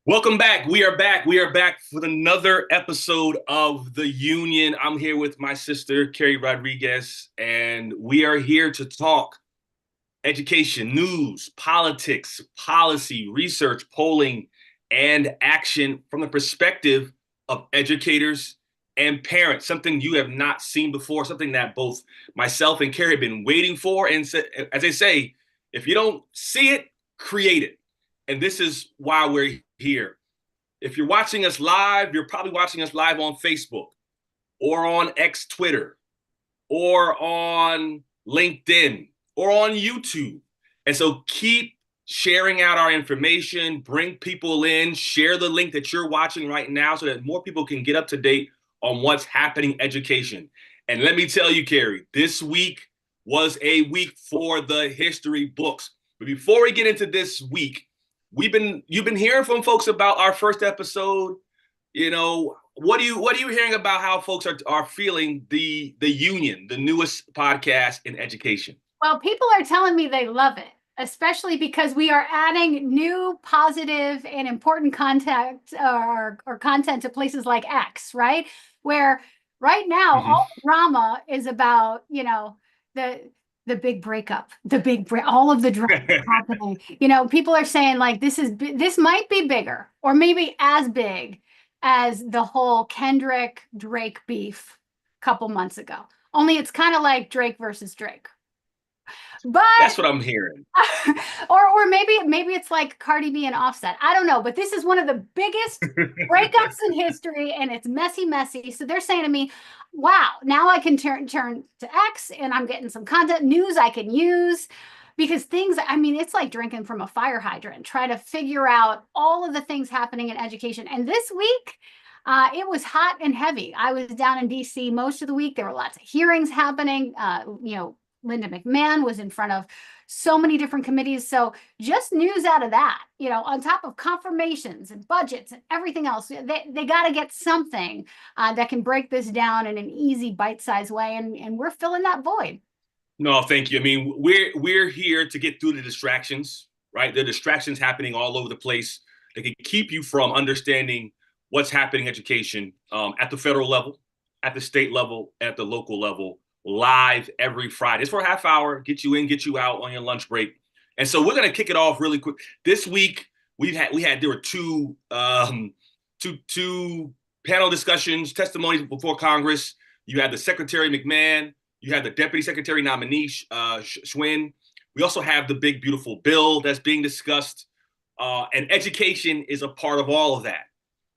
Welcome back. We are back. We are back for another episode of The Union. I'm here with my sister, Carrie Rodriguez, and we are here to talk education, news, politics, policy, research, polling, and action from the perspective of educators and parents. Something you have not seen before, something that both myself and Carrie have been waiting for. And as they say, if you don't see it, create it. And this is why we're here. If you're watching us live, you're probably watching us live on Facebook or on X Twitter or on LinkedIn or on YouTube. And so keep sharing out our information, bring people in, share the link that you're watching right now so that more people can get up to date on what's happening in education. And let me tell you, Carrie, this week was a week for the history books. But before we get into this week, you've been hearing from folks about our first episode. You know, what are you hearing about how folks are feeling the Union, the newest podcast in education? Well, people are telling me they love it, especially because we are adding new positive and important content or content to places like X, right? Where right now Mm-hmm. all drama is about, the the big breakup, all of the drama happening. People are saying like this might be bigger or maybe as big as the whole Kendrick Drake beef a couple months ago. Only it's kind of like Drake versus Drake. But That's what I'm hearing. or maybe it's like Cardi B and Offset. I don't know, but this is one of the biggest breakups in history, and it's messy. So they're saying to me, "Wow, now I can turn to X, and I'm getting some content news I can use." Because things, I mean, it's like drinking from a fire hydrant, try to figure out all of the things happening in education. And this week, it was hot and heavy. I was down in DC most of the week. There were lots of hearings happening. Linda McMahon was in front of so many different committees. So just news out of that, on top of confirmations and budgets and everything else, they got to get something that can break this down in an easy bite-sized way. And we're filling that void. No, thank you. I mean, we're here to get through the distractions, right? There are distractions happening all over the place that can keep you from understanding what's happening in education at the federal level, at the state level, at the local level, live every Friday. It's for a half hour, get you in, get you out on your lunch break. And so we're gonna kick it off really quick. This week there were two panel discussions, testimonies before Congress. You had the Secretary McMahon, you had the Deputy Secretary nominee Schwinn. We also have the big beautiful bill that's being discussed, and education is a part of all of that.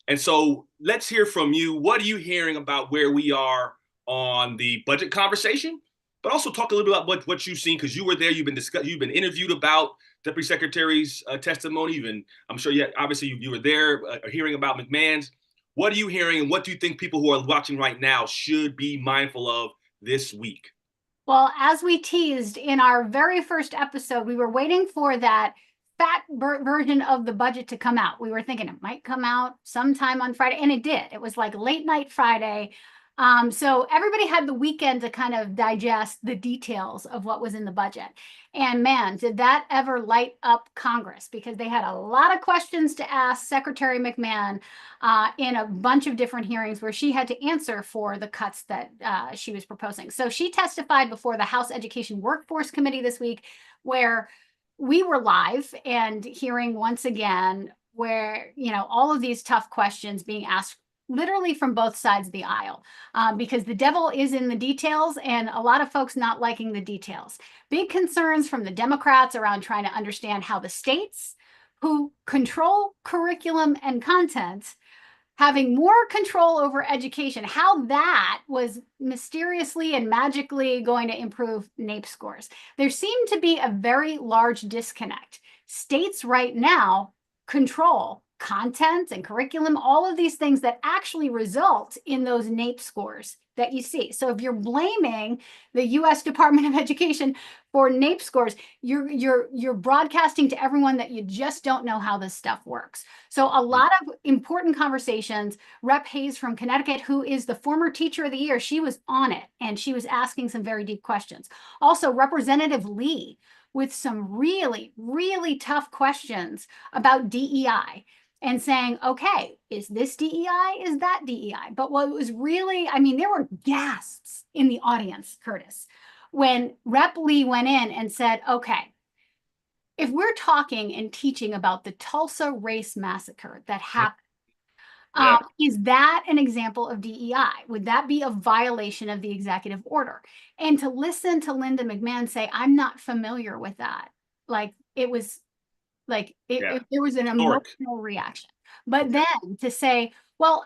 And so let's hear from you. What are you hearing about where we are on the budget conversation? But also talk a little bit about what you've seen, because you were there. You've been interviewed about Deputy Secretary's testimony. I'm sure obviously you were there hearing about McMahon's. What are you hearing, and what do you think people who are watching right now should be mindful of this week? Well, as we teased in our very first episode, we were waiting for that fat version of the budget to come out. We were thinking it might come out sometime on Friday, and it did. It was like late night Friday. So everybody had the weekend to kind of digest the details of what was in the budget. And man, did that ever light up Congress, because they had a lot of questions to ask Secretary McMahon in a bunch of different hearings where she had to answer for the cuts that she was proposing. So she testified before the House Education Workforce Committee this week, where we were live and hearing once again where, all of these tough questions being asked literally from both sides of the aisle, because the devil is in the details, and a lot of folks not liking the details. Big concerns from the Democrats around trying to understand how the states who control curriculum and content having more control over education, how that was mysteriously and magically going to improve NAEP scores. There seemed to be a very large disconnect. States right now control content and curriculum, all of these things that actually result in those NAEP scores that you see. So if you're blaming the US Department of Education for NAEP scores, you're broadcasting to everyone that you just don't know how this stuff works. So a lot of important conversations. Rep Hayes from Connecticut, who is the former Teacher of the Year, she was on it, and she was asking some very deep questions. Also, Representative Lee with some really, really tough questions about DEI. and saying, okay, is this DEI? Is that DEI? But what was really, I mean, there were gasps in the audience, Curtis, when Rep. Lee went in and said, okay, if we're talking and teaching about the Tulsa race massacre that happened, Yeah. is that an example of DEI? Would that be a violation of the executive order? And to listen to Linda McMahon say, I'm not familiar with that. Like it was like there was an emotional reaction. But then to say, well,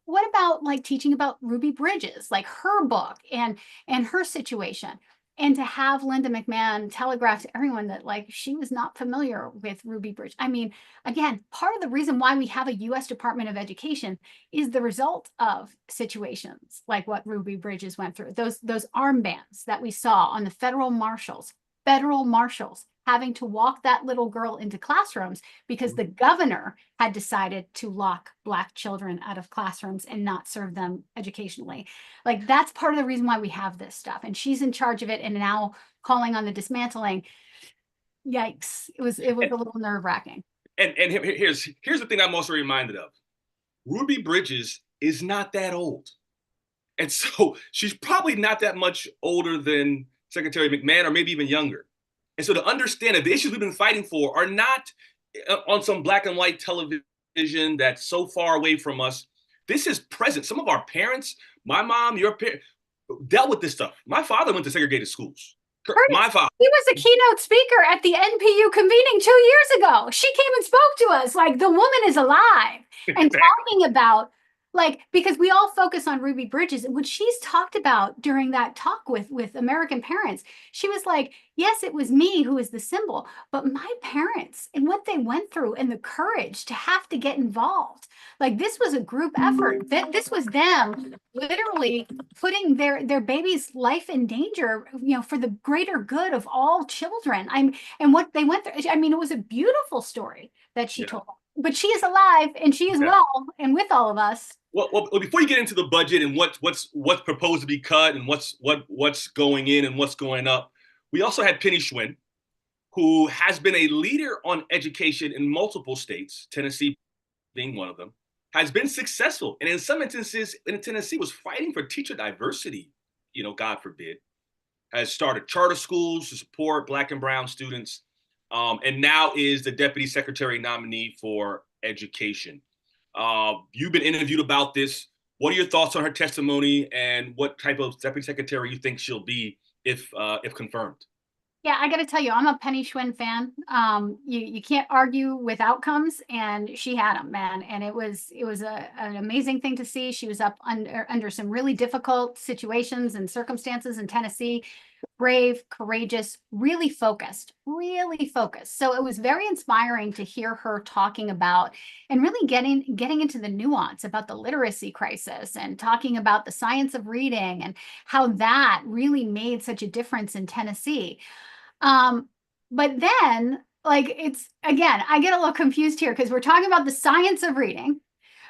what about like teaching about Ruby Bridges, like her book and her situation? And to have Linda McMahon telegraph to everyone that like she was not familiar with Ruby Bridge. I mean, again, part of the reason why we have a US Department of Education is the result of situations like what Ruby Bridges went through. Those armbands that we saw on the federal marshals having to walk that little girl into classrooms because the governor had decided to lock Black children out of classrooms and not serve them educationally. Like that's part of the reason why we have this stuff. And she's in charge of it and now calling on the dismantling. Yikes. It was a little nerve-wracking. And here's the thing I'm also reminded of. Ruby Bridges is not that old. And so she's probably not that much older than Secretary McMahon or maybe even younger. And so to understand that the issues we've been fighting for are not on some black and white television that's so far away from us. This is present. Some of our parents, my mom, your parents, dealt with this stuff. My father went to segregated schools. My father. He was a keynote speaker at the NPU convening 2 years ago. She came and spoke to us like the woman is alive and talking about like, because we all focus on Ruby Bridges and what she's talked about during that talk with American parents, she was like, yes, it was me who is the symbol, but my parents and what they went through and the courage to have to get involved. Like this was a group effort. This was them literally putting their baby's life in danger, you know, for the greater good of all children. And what they went through, I mean, it was a beautiful story that she told. But she is alive and she is well and with all of us. Well, before you get into the budget and what's proposed to be cut and what's going in and what's going up, we also had Penny Schwinn, who has been a leader on education in multiple states, Tennessee being one of them, has been successful. And in some instances in Tennessee was fighting for teacher diversity, you know, God forbid, has started charter schools to support Black and brown students, and now is the deputy secretary nominee for education. You've been interviewed about this. What are your thoughts on her testimony and what type of deputy secretary you think she'll be if confirmed? Yeah, I got to tell you, I'm a Penny Schwinn fan. You can't argue with outcomes, and she had them, man. And it was an amazing thing to see. She was up under some really difficult situations and circumstances in Tennessee. Brave, courageous, really focused, really focused. So it was very inspiring to hear her talking about and really getting into the nuance about the literacy crisis and talking about the science of reading and how that really made such a difference in Tennessee. But then, like, it's again, I get a little confused here because we're talking about the science of reading.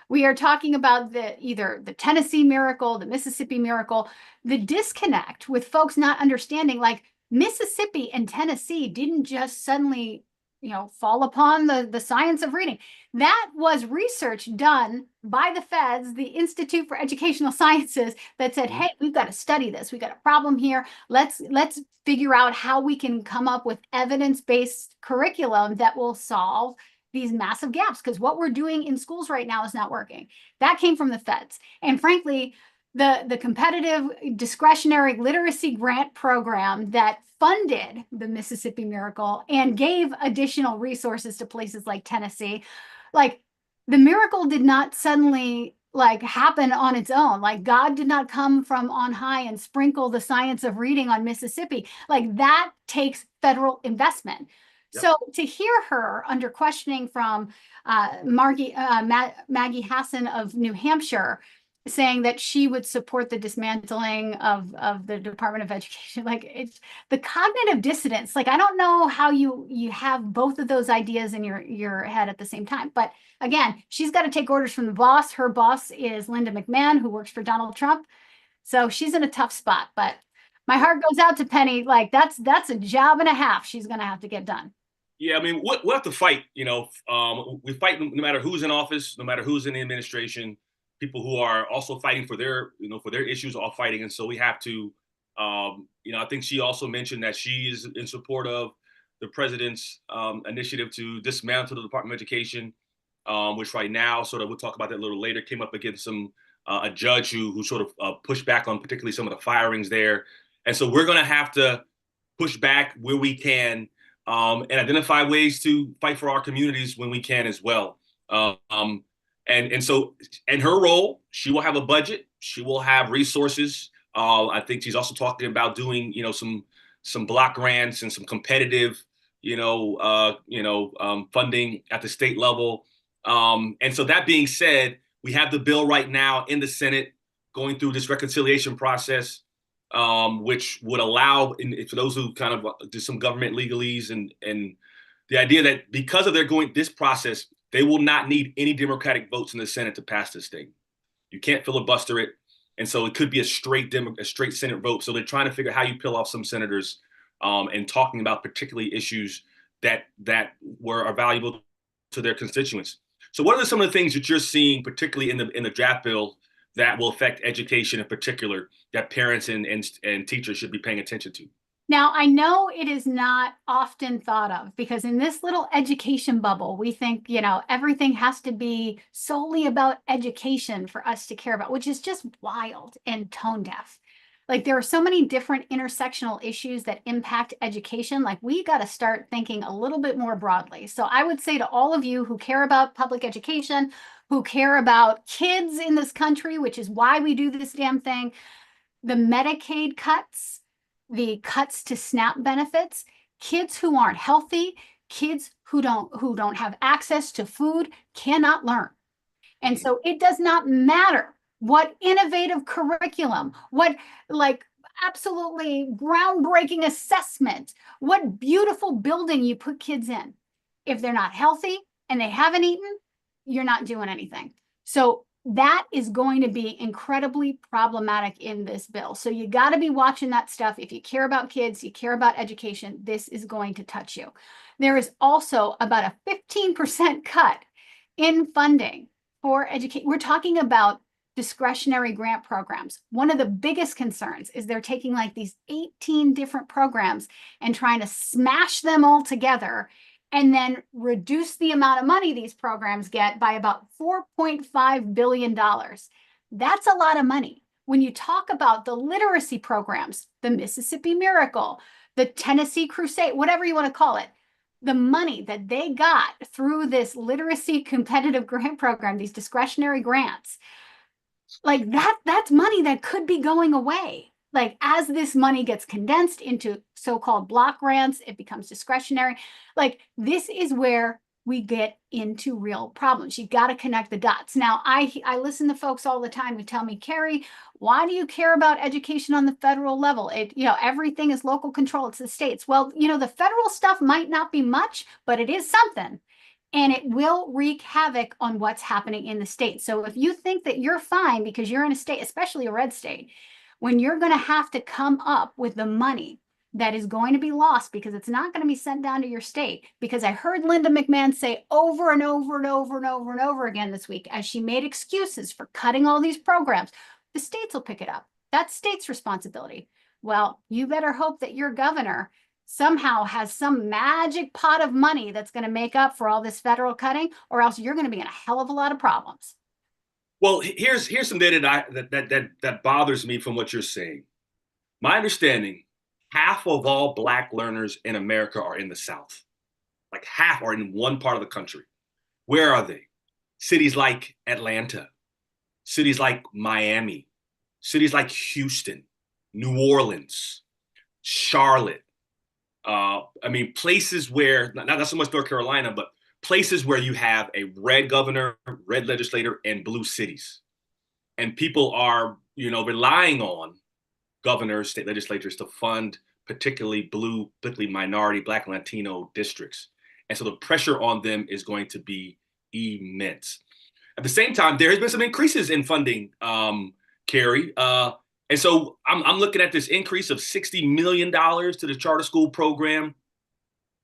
We are talking about either the Tennessee miracle, the Mississippi miracle, the disconnect with folks not understanding, like Mississippi and Tennessee didn't just suddenly, you know, fall upon the science of reading. That was research done by the feds, the Institute for Educational Sciences, that said, hey, we've got to study this. We've got a problem here. Let's figure out how we can come up with evidence-based curriculum that will solve these massive gaps, because what we're doing in schools right now is not working. That came from the feds. And frankly, the competitive discretionary literacy grant program that funded the Mississippi Miracle and gave additional resources to places like Tennessee, like the miracle did not suddenly like happen on its own. Like God did not come from on high and sprinkle the science of reading on Mississippi. Like that takes federal investment. Yep. So to hear her under questioning from Maggie Hassan of New Hampshire saying that she would support the dismantling of the Department of Education, like it's the cognitive dissonance. Like I don't know how you have both of those ideas in your head at the same time. But again, she's got to take orders from the boss. Her boss is Linda McMahon, who works for Donald Trump. So she's in a tough spot. But my heart goes out to Penny. Like that's a job and a half she's going to have to get done. Yeah, I mean, we'll have to fight. We fight no matter who's in office, no matter who's in the administration. People who are also fighting for their issues are all fighting, and so we have to. I think she also mentioned that she is in support of the president's initiative to dismantle the Department of Education, which right now, sort of, we'll talk about that a little later, came up against a judge who sort of pushed back on particularly some of the firings there, and so we're going to have to push back where we can, and identify ways to fight for our communities when we can as well. And so, in her role, she will have a budget. She will have resources. I think she's also talking about doing, some block grants and some competitive, funding at the state level. And so, that being said, we have the bill right now in the Senate going through this reconciliation process, which would allow, for those who kind of do some government legalese, and the idea that because of their going this process, they will not need any Democratic votes in the Senate to pass this thing. You can't filibuster it, and so it could be a straight Senate vote. So they're trying to figure out how you peel off some senators, and talking about particularly issues that are valuable to their constituents. So, what are some of the things that you're seeing, particularly in the draft bill, that will affect education in particular, that parents and teachers should be paying attention to? Now, I know it is not often thought of because in this little education bubble, we think, everything has to be solely about education for us to care about, which is just wild and tone deaf. Like, there are so many different intersectional issues that impact education. Like, we got to start thinking a little bit more broadly. So I would say to all of you who care about public education, who care about kids in this country, which is why we do this damn thing, the Medicaid cuts, the cuts to SNAP benefits, kids who aren't healthy, kids who don't have access to food cannot learn. And so it does not matter what innovative curriculum, what absolutely groundbreaking assessment, what beautiful building you put kids in. If they're not healthy and they haven't eaten, you're not doing anything. So that is going to be incredibly problematic in this bill. So you got to be watching that stuff. If you care about kids, you care about education, this is going to touch you. There is also about a 15% cut in funding for education. We're talking about discretionary grant programs. One of the biggest concerns is they're taking like these 18 different programs and trying to smash them all together and then reduce the amount of money these programs get by about $4.5 billion. That's a lot of money. When you talk about the literacy programs, the Mississippi Miracle, the Tennessee Crusade, whatever you want to call it, the money that they got through this literacy competitive grant program, these discretionary grants, like that's money that could be going away. Like, as this money gets condensed into so-called block grants, it becomes discretionary. Like, this is where we get into real problems. You got to connect the dots. Now, I listen to folks all the time who tell me, Carrie, why do you care about education on the federal level? Everything is local control. It's the states. Well, the federal stuff might not be much, but it is something. And it will wreak havoc on what's happening in the state. So if you think that you're fine because you're in a state, especially a red state, when you're going to have to come up with the money that is going to be lost because it's not going to be sent down to your state. Because I heard Linda McMahon say over and over and over and over and over again this week, as she made excuses for cutting all these programs, the states will pick it up. That's states' responsibility. Well, you better hope that your governor somehow has some magic pot of money that's going to make up for all this federal cutting, or else you're going to be in a hell of a lot of problems. Well, here's some data that bothers me from what you're saying. My understanding, half of all Black learners in America are in the South. Like, half are in one part of the country. Where are they? Cities like Atlanta, cities like Miami, cities like Houston, New Orleans, Charlotte. Places where, not so much North Carolina, but places where you have a red governor, red legislator, and blue cities. And people are, relying on governors, state legislatures to fund particularly blue, particularly minority, Black and Latino districts. And so the pressure on them is going to be immense. At the same time, there has been some increases in funding, Carrie. And so I'm looking at this increase of $60 million to the charter school program.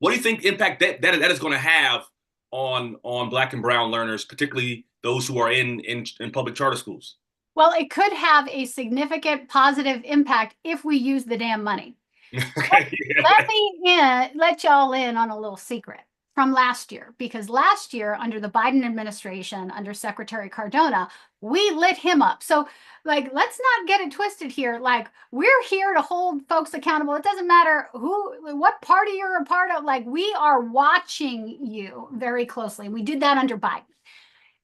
What do you think impact that is going to have on Black and brown learners, particularly those who are in public charter schools? Well, it could have a significant positive impact if we use the damn money. Okay. Let y'all in on a little secret from last year, because last year under the Biden administration, under Secretary Cardona, we lit him up. So like, let's not get it twisted here. Like, we're here to hold folks accountable. It doesn't matter what party you're a part of. Like, we are watching you very closely. We did that under Biden.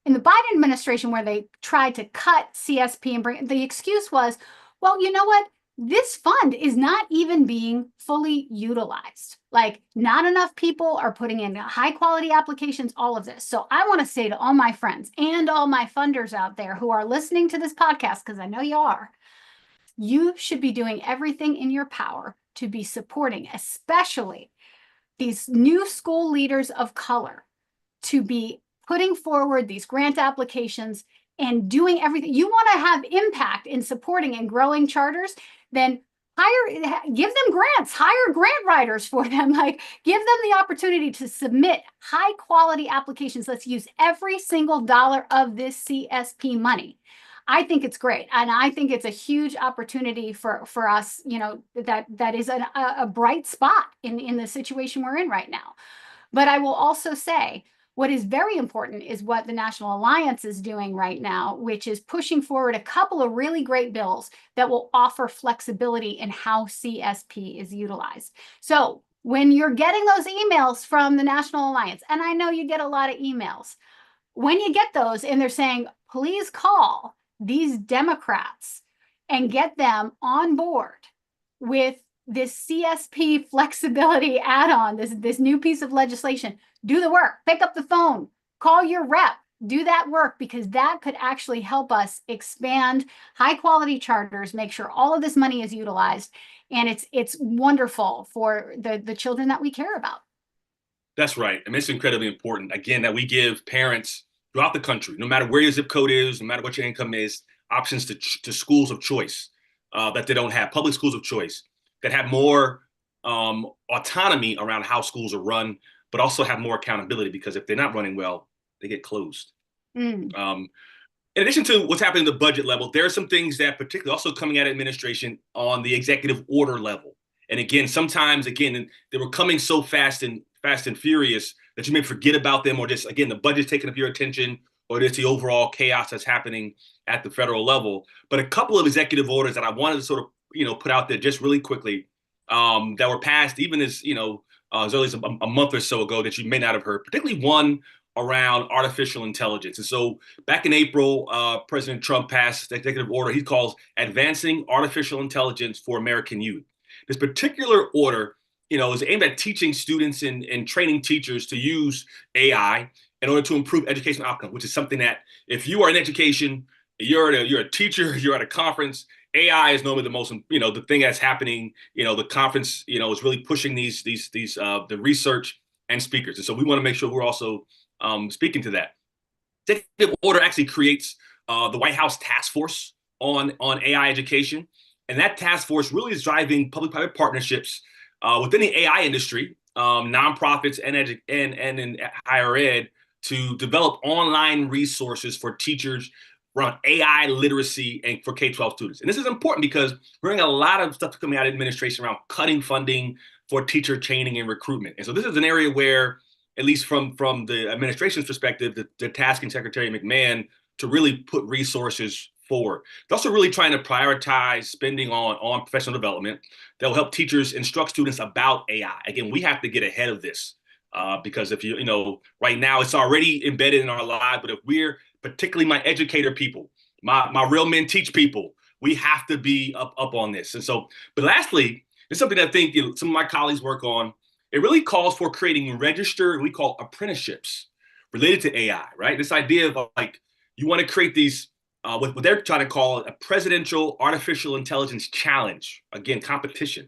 In the Biden administration, where they tried to cut CSP and bring, the excuse was, well, you know what? This fund is not even being fully utilized. Like, not enough people are putting in high quality applications, all of this. So I want to say to all my friends and all my funders out there who are listening to this podcast, because I know you are, you should be doing everything in your power to be supporting, especially these new school leaders of color, to be putting forward these grant applications and doing everything. You want to have impact in supporting and growing charters, then give them grants, hire grant writers for them, like give them the opportunity to submit high quality applications. Let's use every single dollar of this CSP money. I think it's great. And I think it's a huge opportunity for us, that is a bright spot in the situation we're in right now. But I will also say, what is very important is what the National Alliance is doing right now, which is pushing forward a couple of really great bills that will offer flexibility in how CSP is utilized. So when you're getting those emails from the National Alliance, and I know you get a lot of emails, when you get those and they're saying, please call these Democrats and get them on board with this CSP flexibility add-on, this new piece of legislation, do the work, pick up the phone, call your rep, do that work, because that could actually help us expand high quality charters, make sure all of this money is utilized. And it's wonderful for the children that we care about. That's right. I mean, it's incredibly important, again, that we give parents throughout the country, no matter where your zip code is, no matter what your income is, options to schools of choice that they don't have, public schools of choice that have more autonomy around how schools are run, but also have more accountability, because if they're not running well, they get closed. In addition to what's happening at the budget level, there are some things that particularly also coming out of administration on the executive order level. And again, sometimes, they were coming so fast and furious that you may forget about them, or just, again, the budget's taking up your attention, or just the overall chaos that's happening at the federal level. But a couple of executive orders that I wanted to sort of, put out there just really quickly that were passed even as early as a month or so ago that you may not have heard, particularly one around artificial intelligence. And so back in April, President Trump passed the executive order he calls Advancing Artificial Intelligence for American Youth. This particular order, is aimed at teaching students and training teachers to use AI in order to improve educational outcomes, which is something that if you are in education, you're a teacher, you're at a conference, AI is normally the most, the thing that's happening. The conference, is really pushing the research and speakers. And so we want to make sure we're also speaking to that. Executive order actually creates the White House task force on AI education. And that task force really is driving public-private partnerships within the AI industry, nonprofits and in higher ed, to develop online resources for teachers around AI literacy and for K-12 students. And this is important because we're hearing a lot of stuff coming out of administration around cutting funding for teacher training and recruitment. And so this is an area where, at least from the administration's perspective, they're tasking Secretary McMahon to really put resources forward. They're also really trying to prioritize spending on professional development that will help teachers instruct students about AI. Again, we have to get ahead of this because if right now it's already embedded in our lives, but if we're, particularly my educator people, my real men teach people, we have to be up on this. And so, but lastly, it's something that I think some of my colleagues work on. It really calls for creating registered, we call apprenticeships related to AI, right? This idea of like, you want to create these, what they're trying to call a presidential artificial intelligence challenge, again, competition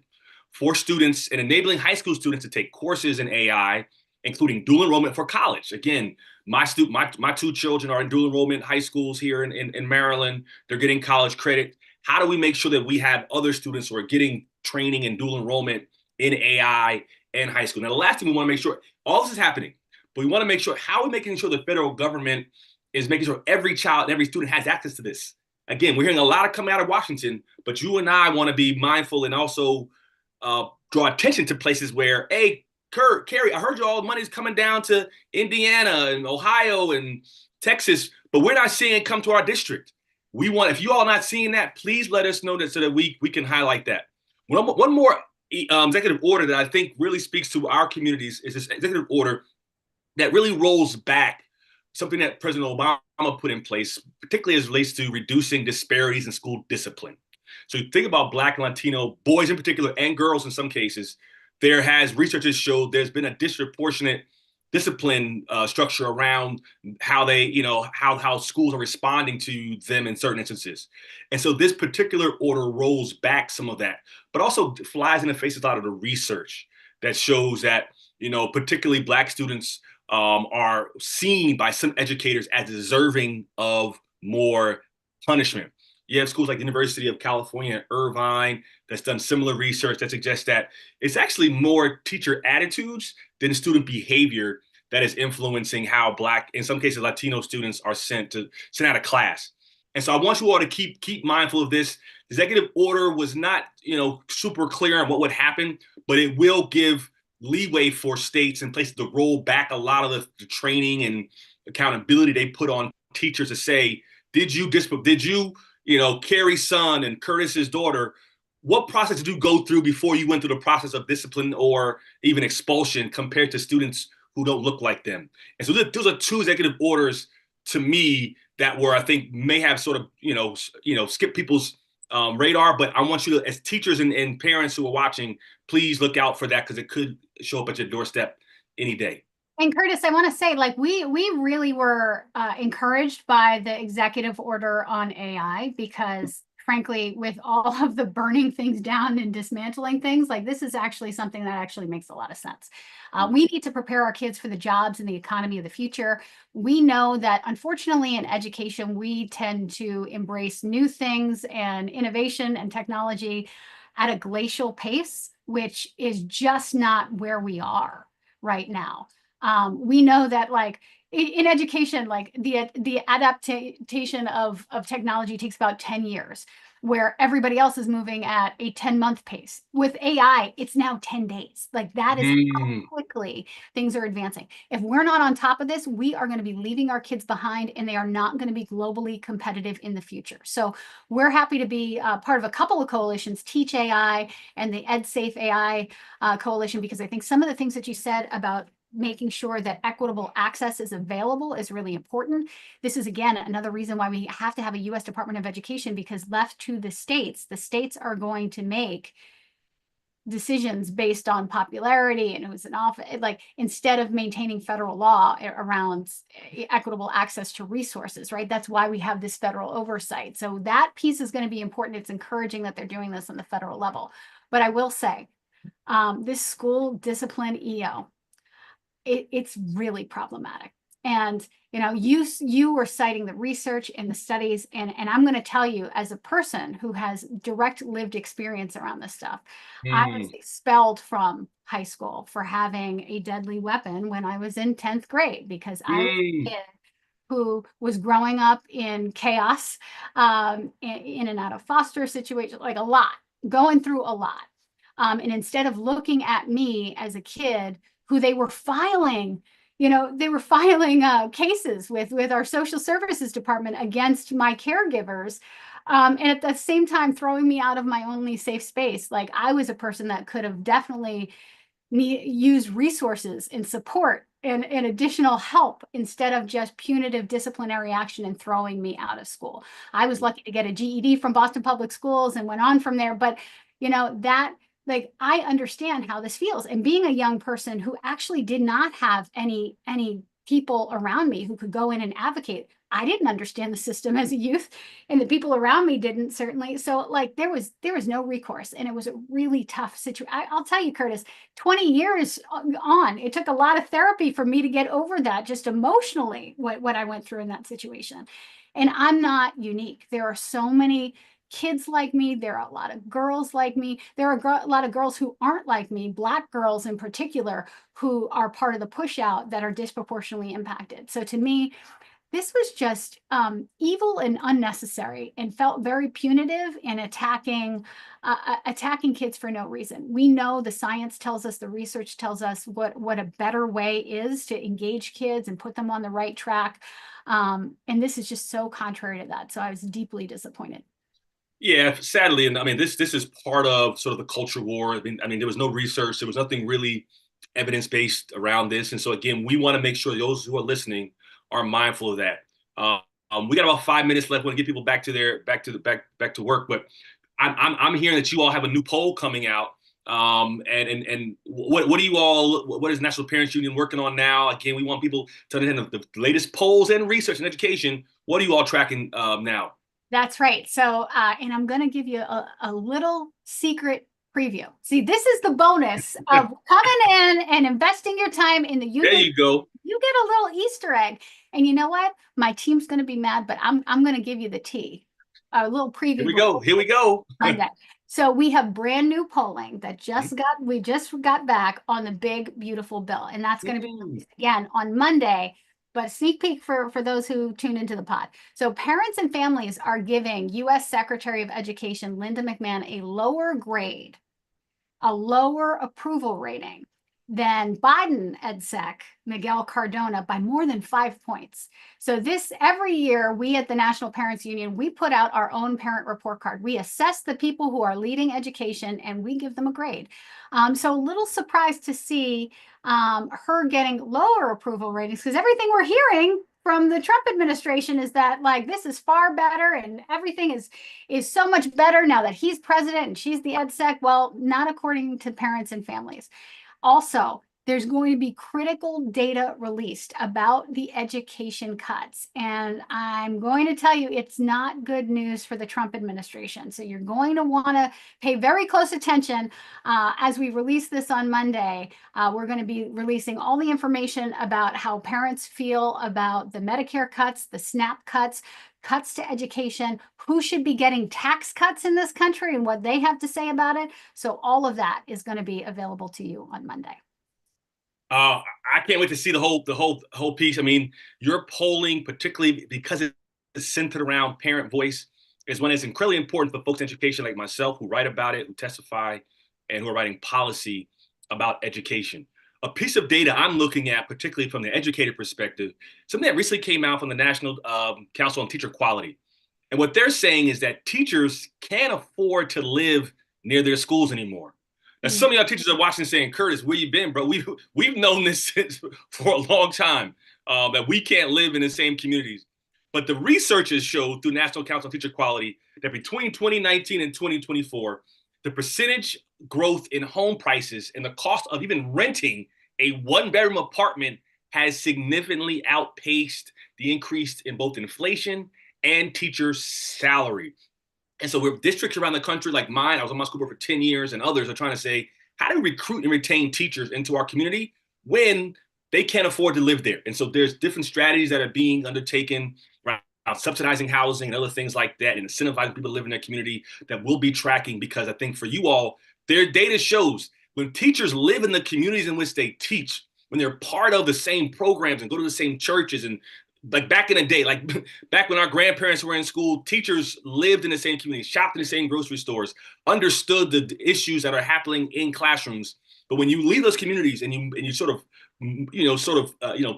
for students and enabling high school students to take courses in AI, including dual enrollment for college. Again, my two children are in dual enrollment high schools here in Maryland. They're getting college credit. How do we make sure that we have other students who are getting training in dual enrollment in AI in high school. Now, the last thing we want to make sure, all this is happening, but we want to make sure, how are we making sure the federal government is making sure every child and every student has access to this? Again, we're hearing a lot of coming out of Washington, but you and I want to be mindful and also draw attention to places where, hey, Carrie, I heard you all the money's coming down to Indiana and Ohio and Texas, but we're not seeing it come to our district. We want, if you all are not seeing that, please let us know that so that we can highlight that. One more executive order that I think really speaks to our communities is this executive order that really rolls back something that President Obama put in place, particularly as it relates to reducing disparities in school discipline. So you think about Black and Latino boys in particular, and girls in some cases, there has researchers showed there's been a disproportionate discipline structure around how they, how schools are responding to them in certain instances. And so this particular order rolls back some of that, but also flies in the face of a lot of the research that shows that, particularly Black students are seen by some educators as deserving of more punishment. You have schools like the University of California at Irvine that's done similar research that suggests that it's actually more teacher attitudes than student behavior that is influencing how Black, in some cases, Latino students are sent out of class. And so I want you all to keep mindful of this. The executive order was not, super clear on what would happen, but it will give leeway for states and places to roll back a lot of the training and accountability they put on teachers to say, did you Carrie's son and Curtis's daughter, what process did you go through before you went through the process of discipline or even expulsion compared to students who don't look like them? And so those are two executive orders to me that were, I think, may have sort of, skipped people's radar. But I want you to, as teachers and parents who are watching, please look out for that because it could show up at your doorstep any day. And Curtis, I want to say, like, we really were encouraged by the executive order on AI because, frankly, with all of the burning things down and dismantling things, like, this is actually something that actually makes a lot of sense. We need to prepare our kids for the jobs and the economy of the future. We know that, unfortunately, in education, we tend to embrace new things and innovation and technology at a glacial pace, which is just not where we are right now. We know that, like, in education, like, the adaptation of technology takes about 10 years, where everybody else is moving at a 10-month pace. With AI, it's now 10 days. Like, that is how quickly things are advancing. If we're not on top of this, we are going to be leaving our kids behind, and they are not going to be globally competitive in the future. So we're happy to be part of a couple of coalitions, Teach AI and the EdSafe AI coalition, because I think some of the things that you said about making sure that equitable access is available is really important. This is, again, another reason why we have to have a U.S. Department of Education, because left to the states are going to make decisions based on popularity and who's in office, like, instead of maintaining federal law around equitable access to resources, right? That's why we have this federal oversight. So that piece is going to be important. It's encouraging that they're doing this on the federal level. But I will say, this school discipline EO, it's really problematic. And, you were citing the research and the studies, and I'm going to tell you, as a person who has direct lived experience around this stuff, I was expelled from high school for having a deadly weapon when I was in 10th grade because I was a kid who was growing up in chaos, in and out of foster situations, like a lot, going through a lot. And instead of looking at me as a kid who they were filing cases with our social services department against my caregivers, and at the same time throwing me out of my only safe space. Like, I was a person that could have definitely used resources and support and additional help instead of just punitive disciplinary action and throwing me out of school. I was lucky to get a GED from Boston Public Schools and went on from there. But that, like, I understand how this feels. And being a young person who actually did not have any people around me who could go in and advocate, I didn't understand the system as a youth, and the people around me didn't, certainly. So, like, there was no recourse, and it was a really tough situation. I'll tell you, Curtis, 20 years on, it took a lot of therapy for me to get over that, just emotionally, what I went through in that situation. And I'm not unique. There are so many kids like me. There are a lot of girls like me. There are a lot of girls who aren't like me, Black girls in particular, who are part of the push out that are disproportionately impacted. So to me, this was just evil and unnecessary, and felt very punitive in attacking kids for no reason. We know the science tells us, the research tells us what a better way is to engage kids and put them on the right track. And this is just so contrary to that. So I was deeply disappointed. Yeah, sadly, and I mean this is part of sort of the culture war. I mean there was no research, there was nothing really evidence based around this, and so again, we want to make sure those who are listening are mindful of that. We got about 5 minutes left. We want to get people back to back to work, but I'm hearing that you all have a new poll coming out. And what do you all, what is National Parents Union working on now? Again, we want people to understand the latest polls and research and education. What are you all tracking now? That's right. So, and I'm going to give you a little secret preview. See, this is the bonus of coming in and investing your time in the union. There you go. You get a little Easter egg. And you know what? My team's going to be mad, but I'm going to give you the tea. A little preview. Here we go. Here we go. So we have brand new polling that we just got back on the big, beautiful bill. And that's going to be released again on Monday. But sneak peek for those who tune into the pod. So parents and families are giving U.S. Secretary of Education Linda McMahon a lower grade, a lower approval rating than Biden EdSec Miguel Cardona by more than 5 points. So every year, we at the National Parents Union, we put out our own parent report card. We assess the people who are leading education and we give them a grade. So a little surprised to see her getting lower approval ratings, because everything we're hearing from the Trump administration is that like this is far better and everything is so much better now that he's president and she's the EdSec. Well, not according to parents and families. Also, there's going to be critical data released about the education cuts. And I'm going to tell you, it's not good news for the Trump administration. So you're going to want to pay very close attention as we release this on Monday. We're going to be releasing all the information about how parents feel about the Medicare cuts, the SNAP cuts, cuts to education, who should be getting tax cuts in this country and what they have to say about it. So all of that is going to be available to you on Monday. I can't wait to see the whole piece. I mean, your polling, particularly because it's centered around parent voice, is one that's incredibly important for folks in education like myself who write about it, who testify, and who are writing policy about education. A piece of data I'm looking at, particularly from the educator perspective, something that recently came out from the National Council on Teacher Quality. And what they're saying is that teachers can't afford to live near their schools anymore. Now, some of y'all teachers are watching saying, Curtis, where you been, bro? We've known this for a long time, that we can't live in the same communities. But the researchers showed through National Council on Teacher Quality that between 2019 and 2024, the percentage growth in home prices and the cost of even renting a one-bedroom apartment has significantly outpaced the increase in both inflation and teacher salary. And so we're districts around the country like mine, I was on my school board for 10 years, and others are trying to say, how do we recruit and retain teachers into our community when they can't afford to live there? And so there's different strategies that are being undertaken around subsidizing housing and other things like that, and incentivizing people to live in their community that we'll be tracking, because I think for you all, their data shows when teachers live in the communities in which they teach, when they're part of the same programs and go to the same churches, and like back in the day, like back when our grandparents were in school, teachers lived in the same community, shopped in the same grocery stores, understood the issues that are happening in classrooms. But when you leave those communities and you sort of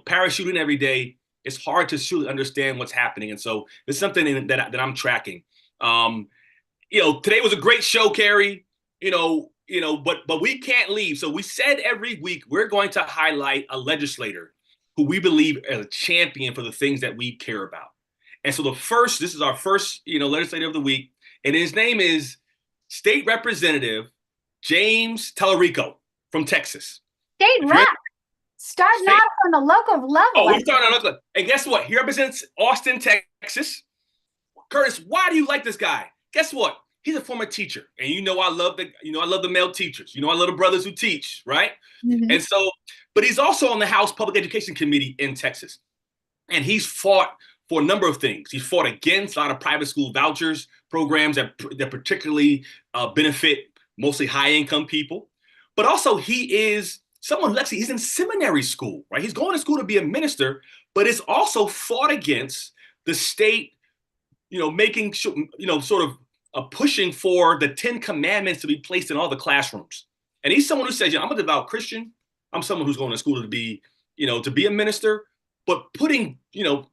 parachute in every day, it's hard to truly understand what's happening. And so it's something that I'm tracking. Today was a great show, Carrie. But we can't leave. So we said every week we're going to highlight a legislator who we believe is a champion for the things that we care about. And so this is our first, legislator of the week, and his name is State Representative James Tallarico from Texas. State rep, starting out on the local level. Oh, we're starting on the local. And guess what? He represents Austin, Texas. Curtis, why do you like this guy? Guess what? He's a former teacher, and I love the male teachers. I love the brothers who teach, right? Mm-hmm. And so, but he's also on the House Public Education Committee in Texas, and he's fought for a number of things. He fought against a lot of private school vouchers, programs that particularly benefit mostly high-income people. But also he is someone who actually, he's in seminary school, right? He's going to school to be a minister, but it's also fought against the state, making sure, sort of pushing for the 10 Commandments to be placed in all the classrooms. And he's someone who says, I'm a devout Christian. I'm someone who's going to school to be, to be a minister, but putting,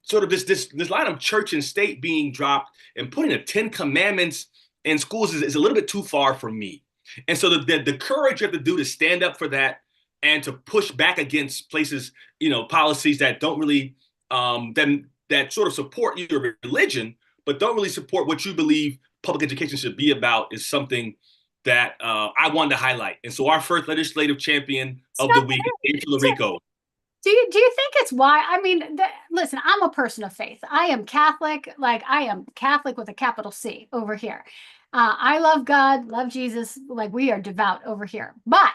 sort of this line of church and state being dropped and putting the 10 Commandments in schools is a little bit too far for me. And so the courage you have to do to stand up for that and to push back against places, policies that don't really, that sort of support your religion, but don't really support what you believe public education should be about, is something that I wanted to highlight. And so our first legislative champion of the week is Angela Rico. Do you think it's why? I mean, listen, I'm a person of faith. I am Catholic, like I am Catholic with a capital C over here. I love God, love Jesus, like we are devout over here. But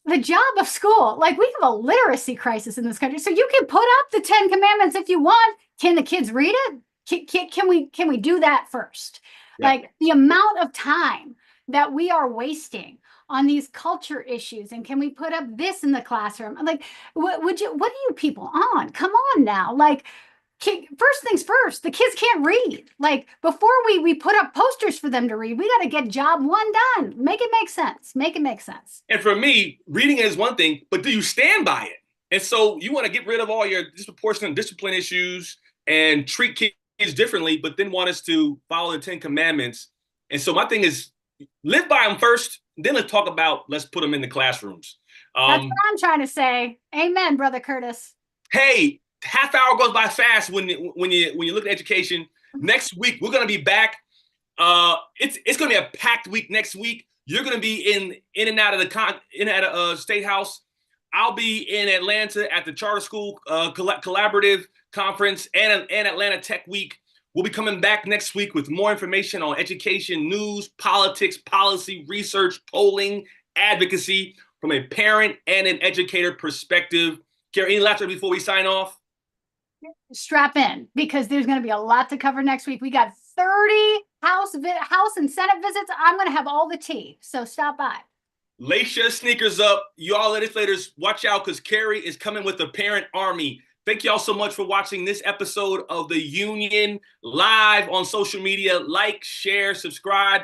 the job of school, like we have a literacy crisis in this country. So you can put up the 10 Commandments if you want. Can the kids read it? Can we do that first? Yeah. Like the amount of time that we are wasting on these culture issues, and can we put up this in the classroom? Like, what are you people on? Come on now. Like, first things first, the kids can't read. Like, before we put up posters for them to read, we got to get job one done. Make it make sense. Make it make sense. And for me, reading is one thing, but do you stand by it? And so you want to get rid of all your disproportionate discipline issues and treat kids differently, but then want us to follow the 10 Commandments. And so my thing is, live by them first, then let's talk about, let's put them in the classrooms. That's what I'm trying to say. Amen, Brother Curtis. Hey, half hour goes by fast when you look at education. Next week, we're going to be back. It's going to be a packed week next week. You're going to be in and out of State House. I'll be in Atlanta at the Charter School Collaborative Conference and Atlanta Tech Week. We'll be coming back next week with more information on education, news, politics, policy, research, polling, advocacy from a parent and an educator perspective. Carrie, any last word before we sign off? Strap in, because there's going to be a lot to cover next week. We got 30 House and Senate visits. I'm going to have all the tea, so stop by. Lace your sneakers up. You all legislators, watch out, because Carrie is coming with a parent army. Thank y'all so much for watching this episode of The Union live on social media. Like, share, subscribe.